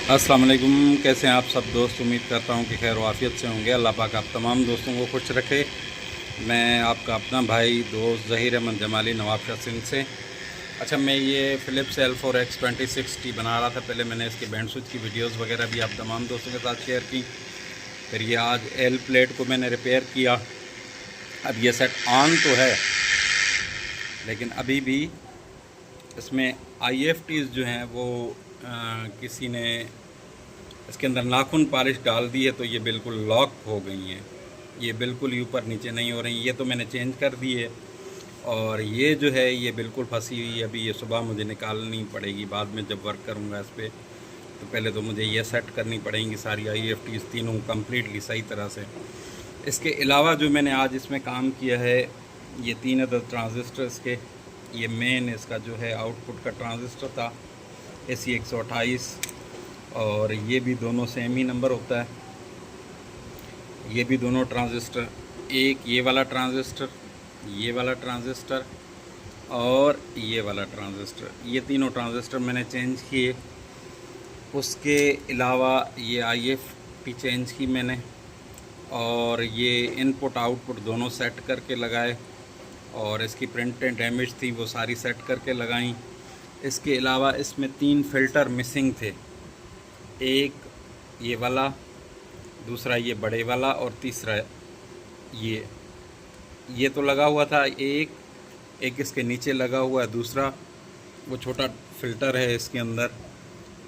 अस्सलाम वालेकुम। कैसे हैं आप सब दोस्त? उम्मीद करता हूं कि खैर वाफियत से होंगे। अल्लाह पाक आप तमाम दोस्तों को खुश रखे। मैं आपका अपना भाई दोस्त ज़हीर अहमद जमाली नवाबशाह सिंध से। अच्छा, मैं ये फ़िलिप्स L4X2060 बना रहा था। पहले मैंने इसके बैंड स्विच की वीडियोस वगैरह भी आप तमाम दोस्तों के साथ शेयर की। फिर ये आज एल प्लेट को मैंने रिपेयर किया। अब ये सेट ऑन तो है, लेकिन अभी भी इसमें IFTs जो हैं वो किसी ने इसके अंदर नाखून पॉलिश डाल दी है, तो ये बिल्कुल लॉक हो गई हैं। ये बिल्कुल ही ऊपर नीचे नहीं हो रही। ये तो मैंने चेंज कर दी है, और ये जो है ये बिल्कुल फंसी हुई है। अभी ये सुबह मुझे निकालनी पड़ेगी, बाद में जब वर्क करूँगा इस पर। तो पहले तो मुझे ये सेट करनी पड़ेंगी सारी IFTs तीनों कम्प्लीटली सही तरह से। इसके अलावा जो मैंने आज इसमें काम किया है, ये 3 अदद ट्रांजिस्टर्स के, ये मेन इसका जो है आउटपुट का ट्रांजिस्टर था AC 128, और ये भी दोनों सेम ही नंबर होता है। ये भी दोनों ट्रांजिस्टर, एक ये वाला ट्रांजिस्टर, ये वाला ट्रांजिस्टर और ये वाला ट्रांजिस्टर, ये तीनों ट्रांजिस्टर मैंने चेंज किए। उसके अलावा ये IFT चेंज की मैंने, और ये इनपुट आउटपुट दोनों सेट करके लगाए, और इसकी प्रिंट डैमेज थी वो सारी सेट करके लगाई। इसके अलावा इसमें 3 फ़िल्टर मिसिंग थे, एक ये वाला, दूसरा ये बड़े वाला, और तीसरा ये तो लगा हुआ था। एक इसके नीचे लगा हुआ है, दूसरा वो छोटा फ़िल्टर है इसके अंदर,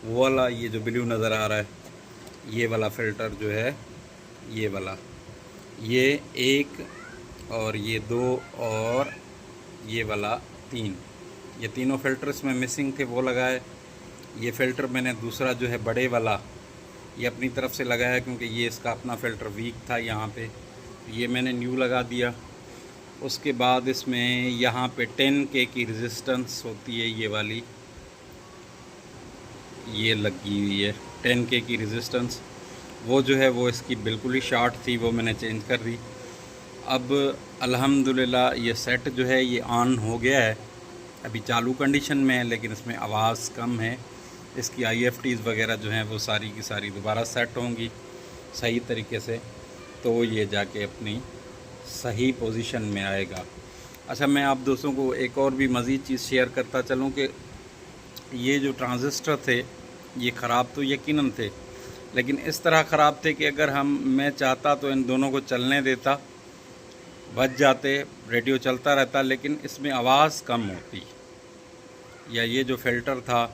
वो वाला ये जो ब्लू नज़र आ रहा है, ये वाला फ़िल्टर जो है, ये वाला, ये 1 और ये 2 और ये वाला 3, ये तीनों फ़िल्टर इसमें मिसिंग थे, वो लगाए। ये फ़िल्टर मैंने दूसरा जो है बड़े वाला, ये अपनी तरफ से लगाया, क्योंकि ये इसका अपना फ़िल्टर वीक था यहाँ पे, ये मैंने न्यू लगा दिया। उसके बाद इसमें यहाँ पे 10K की रेजिस्टेंस होती है, ये वाली, ये लगी हुई है 10K की रेजिस्टेंस, वो जो है वो इसकी बिल्कुल ही शॉर्ट थी, वो मैंने चेंज कर दी। अब अल्हम्दुलिल्लाह ये सेट जो है ये ऑन हो गया है। अभी चालू कंडीशन में है, लेकिन इसमें आवाज़ कम है। इसकी IFTs वगैरह जो हैं वो सारी की सारी दोबारा सेट होंगी सही तरीके से, तो ये जाके अपनी सही पोजीशन में आएगा। अच्छा, मैं आप दोस्तों को एक और भी मज़ीद चीज़ शेयर करता चलूँ कि ये जो ट्रांजिस्टर थे ये ख़राब तो यकीनन थे, लेकिन इस तरह ख़राब थे कि अगर मैं चाहता तो इन दोनों को चलने देता, बच जाते, रेडियो चलता रहता, लेकिन इसमें आवाज़ कम होती। या ये जो फ़िल्टर था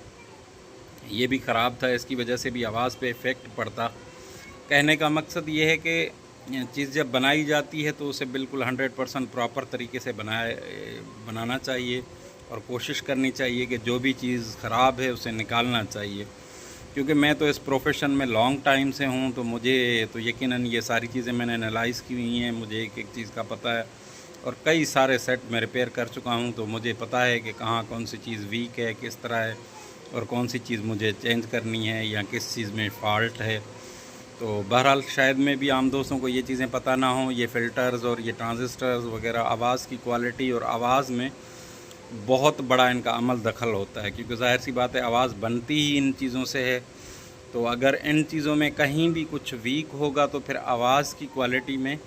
ये भी ख़राब था, इसकी वजह से भी आवाज़ पे इफ़ेक्ट पड़ता। कहने का मकसद ये है कि चीज़ जब बनाई जाती है तो उसे बिल्कुल 100% प्रॉपर तरीके से बनाना चाहिए, और कोशिश करनी चाहिए कि जो भी चीज़ ख़राब है उसे निकालना चाहिए। क्योंकि मैं तो इस प्रोफेशन में लॉन्ग टाइम से हूँ, तो मुझे तो यकीनन ये सारी चीज़ें मैंने एनालाइज़ की हुई हैं, मुझे एक एक चीज़ का पता है, और कई सारे सेट मैं रिपेयर कर चुका हूँ, तो मुझे पता है कि कहाँ कौन सी चीज़ वीक है, किस तरह है, और कौन सी चीज़ मुझे चेंज करनी है, या किस चीज़ में फ़ॉल्ट है। तो बहरहाल शायद में भी आम दोस्तों को ये चीज़ें पता ना हो, ये फ़िल्टर्स और ये ट्रांजिस्टर्स वगैरह आवाज़ की क्वालिटी और आवाज़ में बहुत बड़ा इनका अमल दखल होता है, क्योंकि ज़ाहिर सी बात है आवाज़ बनती ही इन चीज़ों से है। तो अगर इन चीज़ों में कहीं भी कुछ वीक होगा तो फिर आवाज़ की क्वालिटी में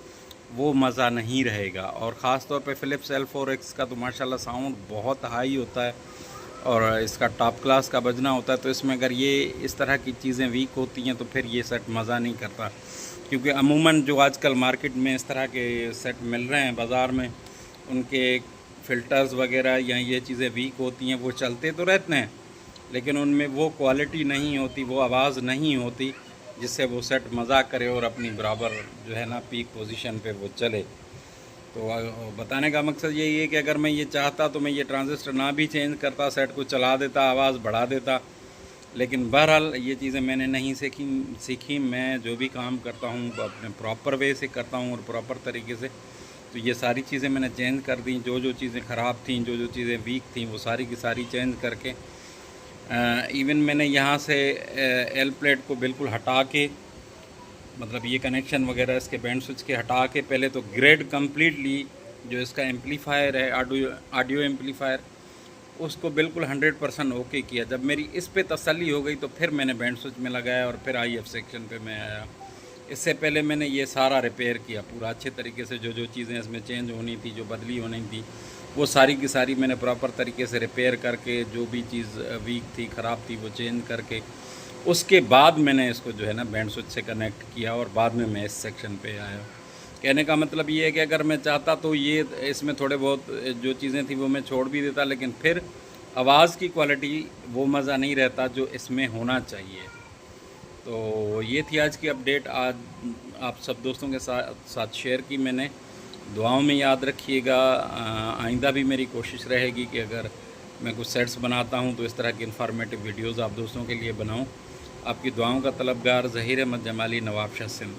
वो मज़ा नहीं रहेगा। और ख़ास तौर पे फ़िलिप्स L4X का तो माशाल्लाह साउंड बहुत हाई होता है, और इसका टॉप क्लास का बजना होता है। तो इसमें अगर ये इस तरह की चीज़ें वीक होती हैं तो फिर ये सेट मज़ा नहीं करता, क्योंकि अमूमन जो आजकल मार्केट में इस तरह के सेट मिल रहे हैं बाज़ार में, उनके फ़िल्टर्स वगैरह या ये चीज़ें वीक होती हैं, वो चलते तो रहते हैं, लेकिन उनमें वो क्वालिटी नहीं होती, वो आवाज़ नहीं होती जिससे वो सेट मज़ा करे और अपनी बराबर जो है ना पीक पोजीशन पे वो चले। तो बताने का मकसद यही है कि अगर मैं ये चाहता तो मैं ये ट्रांजिस्टर ना भी चेंज करता, सेट को चला देता, आवाज़ बढ़ा देता, लेकिन बहरहाल ये चीज़ें मैंने नहीं सीखी। मैं जो भी काम करता हूँ अपने प्रॉपर वे से करता हूँ और प्रॉपर तरीके से। तो ये सारी चीज़ें मैंने चेंज कर दी, जो जो चीज़ें ख़राब थीं, जो जो चीज़ें वीक थीं, वो सारी की सारी चेंज करके इवन मैंने यहाँ से एल प्लेट को बिल्कुल हटा के, मतलब ये कनेक्शन वगैरह इसके बैंड स्विच के हटा के, पहले तो ग्रेड कम्प्लीटली जो इसका एम्पलीफायर है, ऑडियो एम्पलीफायर, उसको बिल्कुल 100% ओके किया। जब मेरी इस पे तसल्ली हो गई तो फिर मैंने बैंड स्विच में लगाया और फिर IF सेक्शन पे मैं आया। इससे पहले मैंने ये सारा रिपेयर किया पूरा अच्छे तरीके से, जो चीज़ें इसमें चेंज होनी थी, जो बदली होनी थी, वो सारी की सारी मैंने प्रॉपर तरीके से रिपेयर करके, जो भी चीज़ वीक थी, ख़राब थी, वो चेंज करके उसके बाद मैंने इसको जो है ना बैंड स्विच से कनेक्ट किया और बाद में मैं इस सेक्शन पे आया। कहने का मतलब ये है कि अगर मैं चाहता तो ये इसमें थोड़े बहुत जो चीज़ें थी वो मैं छोड़ भी देता, लेकिन फिर आवाज़ की क्वालिटी वो मज़ा नहीं रहता जो इसमें होना चाहिए। तो ये थी आज की अपडेट, आज आप सब दोस्तों के साथ शेयर की मैंने। दुआओं में याद रखिएगा। आइंदा भी मेरी कोशिश रहेगी कि अगर मैं कुछ सेट्स बनाता हूँ तो इस तरह की इन्फॉर्मेटिव वीडियोज़ आप दोस्तों के लिए बनाऊँ। आपकी दुआओं का तलबगार ज़हीर अहमद जमाली, नवाबशाह सिंध।